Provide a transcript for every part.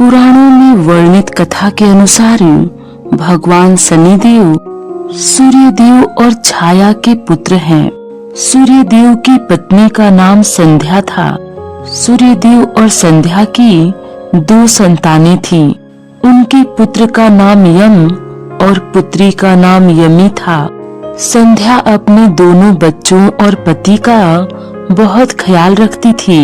पुराणों में वर्णित कथा के अनुसार भगवान शनिदेव सूर्यदेव और छाया के पुत्र हैं। सूर्यदेव की पत्नी का नाम संध्या था। सूर्यदेव और संध्या की 2 संतानें थीं। उनके पुत्र का नाम यम और पुत्री का नाम यमी था। संध्या अपने दोनों बच्चों और पति का बहुत ख्याल रखती थी,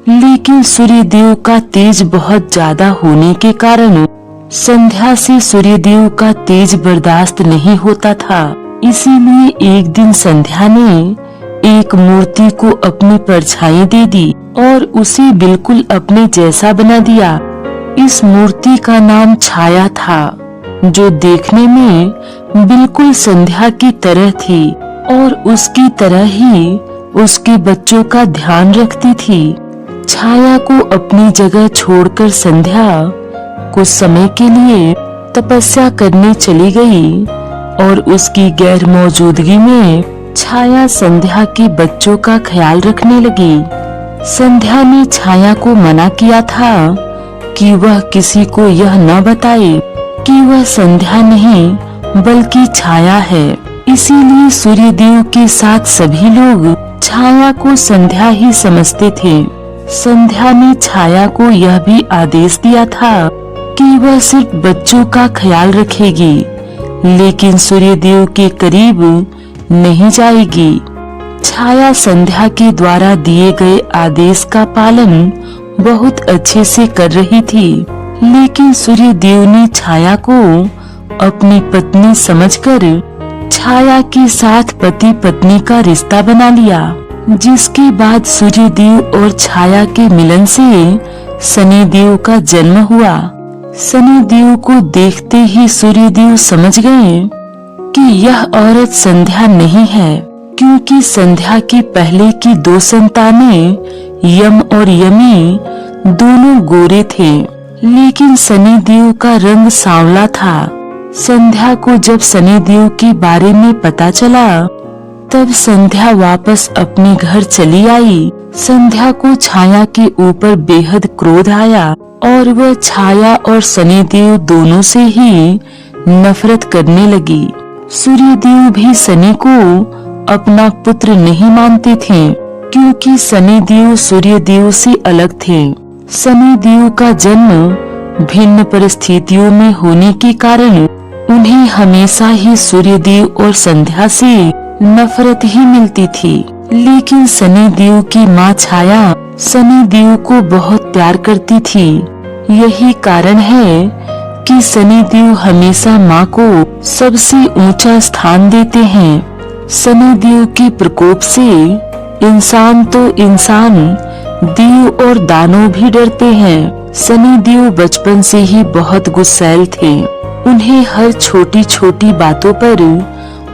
लेकिन सूर्यदेव का तेज बहुत ज्यादा होने के कारण संध्या से सूर्यदेव का तेज बर्दाश्त नहीं होता था। इसीलिए एक दिन संध्या ने एक मूर्ति को अपनी परछाई दे दी और उसे बिल्कुल अपने जैसा बना दिया। इस मूर्ति का नाम छाया था, जो देखने में बिल्कुल संध्या की तरह थी और उसकी तरह ही उसके बच्चों का ध्यान रखती थी। छाया को अपनी जगह छोड़कर संध्या कुछ समय के लिए तपस्या करने चली गई और उसकी गैर मौजूदगी में छाया संध्या के बच्चों का ख्याल रखने लगी। संध्या ने छाया को मना किया था कि वह किसी को यह न बताए कि वह संध्या नहीं बल्कि छाया है। इसीलिए सूर्यदेव के साथ सभी लोग छाया को संध्या ही समझते थे। संध्या ने छाया को यह भी आदेश दिया था कि वह सिर्फ बच्चों का ख्याल रखेगी, लेकिन सूर्यदेव के करीब नहीं जाएगी। छाया संध्या के द्वारा दिए गए आदेश का पालन बहुत अच्छे से कर रही थी, लेकिन सूर्यदेव ने छाया को अपनी पत्नी समझकर छाया के साथ पति पत्नी का रिश्ता बना लिया। जिसके बाद सूर्यदेव और छाया के मिलन से शनिदेव का जन्म हुआ। शनिदेव को देखते ही सूर्यदेव समझ गए कि यह औरत संध्या नहीं है, क्योंकि संध्या के पहले की 2 संतानें यम और यमी दोनों गोरे थे, लेकिन शनिदेव का रंग सांवला था। संध्या को जब शनिदेव के बारे में पता चला, तब संध्या वापस अपने घर चली आई। संध्या को छाया के ऊपर बेहद क्रोध आया और वह छाया और शनिदेव दोनों से ही नफरत करने लगी। सूर्यदेव भी शनि को अपना पुत्र नहीं मानते थे, क्योंकि शनिदेव सूर्यदेव से अलग थे। शनिदेव का जन्म भिन्न परिस्थितियों में होने के कारण उन्हें हमेशा ही सूर्यदेव और संध्या से नफरत ही मिलती थी। लेकिन शनिदेव की माँ छाया शनिदेव को बहुत प्यार करती थी। यही कारण है कि शनिदेव हमेशा माँ को सबसे ऊंचा स्थान देते हैं। शनिदेव के प्रकोप से इंसान तो इंसान, देव और दानव भी डरते हैं। शनिदेव बचपन से ही बहुत गुस्सैल थे। उन्हें हर छोटी छोटी बातों पर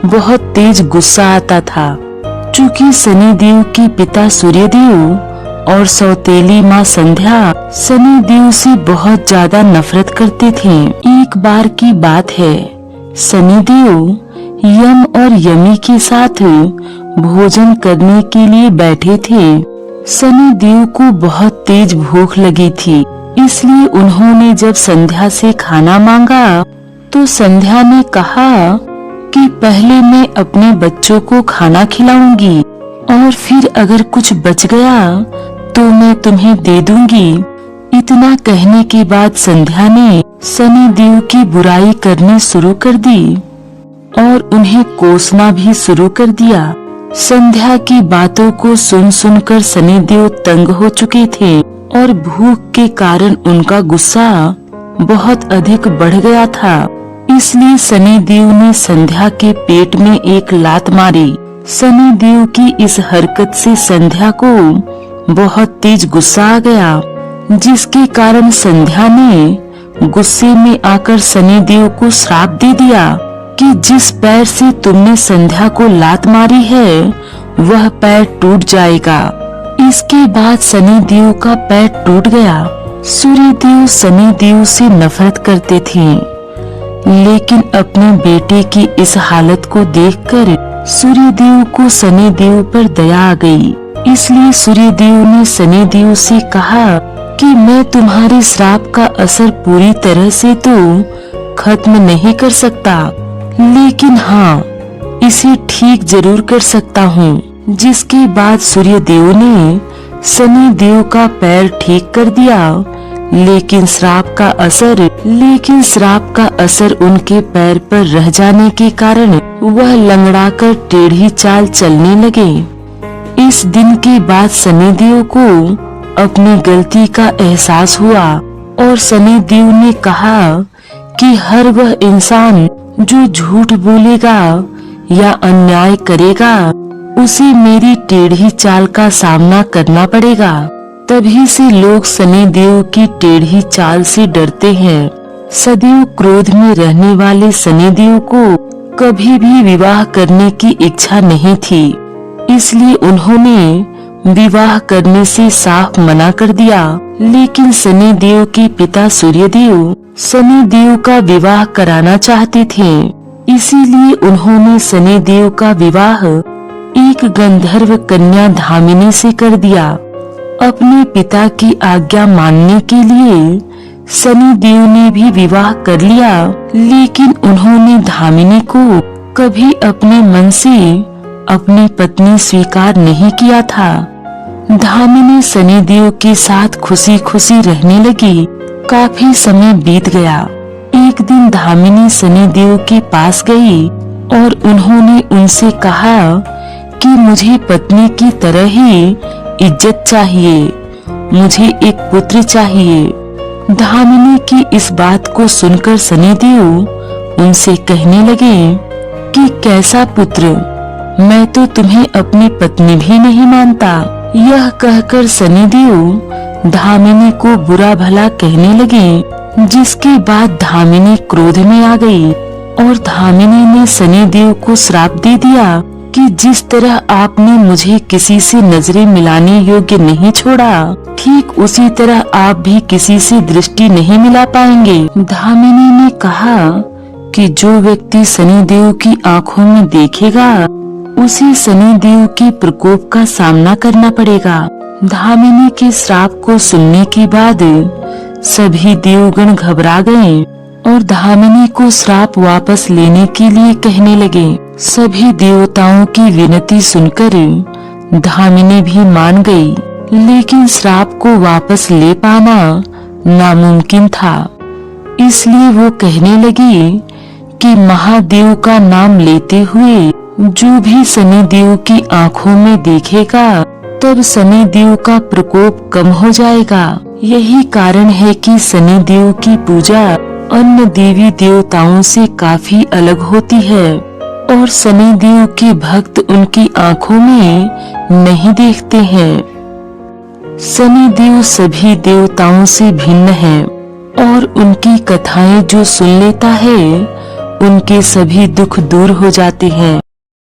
बहुत तेज गुस्सा आता था। चूँकि शनिदेव के पिता सूर्यदेव और सौतेली माँ संध्या शनिदेव से बहुत ज्यादा नफरत करते थे। एक बार की बात है, शनिदेव यम और यमी के साथ भोजन करने के लिए बैठे थे। शनिदेव को बहुत तेज भूख लगी थी, इसलिए उन्होंने जब संध्या से खाना मांगा तो संध्या ने कहा कि पहले मैं अपने बच्चों को खाना खिलाऊंगी और फिर अगर कुछ बच गया तो मैं तुम्हें दे दूंगी। इतना कहने के बाद संध्या ने शनिदेव की बुराई करनी शुरू कर दी और उन्हें कोसना भी शुरू कर दिया। संध्या की बातों को सुन सुनकर शनिदेव तंग हो चुके थे और भूख के कारण उनका गुस्सा बहुत अधिक बढ़ गया था। इसलिए शनिदेव ने संध्या के पेट में एक लात मारी। शनिदेव की इस हरकत से संध्या को बहुत तेज गुस्सा आ गया, जिसके कारण संध्या ने गुस्से में आकर शनिदेव को श्राप दे दिया कि जिस पैर से तुमने संध्या को लात मारी है वह पैर टूट जाएगा। इसके बाद शनिदेव का पैर टूट गया। सूर्यदेव शनिदेव से नफरत करते थे, लेकिन अपने बेटे की इस हालत को देखकर सूर्यदेव को शनिदेव पर दया आ गई। इसलिए सूर्यदेव ने शनिदेव से कहा कि मैं तुम्हारे श्राप का असर पूरी तरह से तो खत्म नहीं कर सकता, लेकिन हाँ, इसे ठीक जरूर कर सकता हूँ। जिसके बाद सूर्य देव ने शनि देव का पैर ठीक कर दिया, लेकिन श्राप का असर उनके पैर पर रह जाने के कारण वह लंगड़ाकर टेढ़ी चाल चलने लगे। इस दिन के बाद शनि देव को अपनी गलती का एहसास हुआ और शनि देव ने कहा कि हर वह इंसान जो झूठ बोलेगा या अन्याय करेगा उसे मेरी टेढ़ी चाल का सामना करना पड़ेगा। तभी से लोग शनि देव की टेढ़ी चाल से डरते हैं। सदैव क्रोध में रहने वाले शनि देव को कभी भी विवाह करने की इच्छा नहीं थी, इसलिए उन्होंने विवाह करने से साफ मना कर दिया। लेकिन शनि देव के पिता सूर्य देव शनि देव का विवाह कराना चाहते थे, इसीलिए उन्होंने शनि देव का विवाह एक गंधर्व कन्या धामिनी से कर दिया। अपने पिता की आज्ञा मानने के लिए शनि देव ने भी विवाह कर लिया, लेकिन उन्होंने धामिनी को कभी अपने मन से अपनी पत्नी स्वीकार नहीं किया था। धामिनी शनि देव के साथ खुशी खुशी रहने लगी। काफी समय बीत गया। एक दिन धामिनी शनि देव के पास गई और उन्होंने उनसे कहा कि मुझे पत्नी की तरह ही इज्जत चाहिए, मुझे एक पुत्र चाहिए। धामिनी की इस बात को सुनकर शनि देव उनसे कहने लगे कि कैसा पुत्र, मैं तो तुम्हें अपनी पत्नी भी नहीं मानता। यह कहकर शनि देव धामिनी को बुरा भला कहने लगे, जिसके बाद धामिनी क्रोध में आ गई और धामिनी ने शनि देव को श्राप दे दिया कि जिस तरह आपने मुझे किसी से नजरें मिलाने योग्य नहीं छोड़ा, ठीक उसी तरह आप भी किसी से दृष्टि नहीं मिला पाएंगे। धामिनी ने कहा कि जो व्यक्ति शनि देव की आंखों में देखेगा उसे शनि देव के प्रकोप का सामना करना पड़ेगा। धामिनी के श्राप को सुनने के बाद सभी देवगण घबरा गए और धामिनी को श्राप वापस लेने के लिए कहने लगे। सभी देवताओं की विनती सुनकर धामिनी भी मान गई, लेकिन श्राप को वापस ले पाना नामुमकिन था। इसलिए वो कहने लगी कि महादेव का नाम लेते हुए जो भी शनि देव की आंखों में देखेगा तब शनि देव का प्रकोप कम हो जाएगा। यही कारण है कि शनि देव की पूजा अन्य देवी देवताओं से काफी अलग होती है और शनि देव के भक्त उनकी आंखों में नहीं देखते हैं। शनि देव सभी देवताओं से भिन्न है और उनकी कथाएं जो सुन लेता है उनके सभी दुख दूर हो जाते हैं।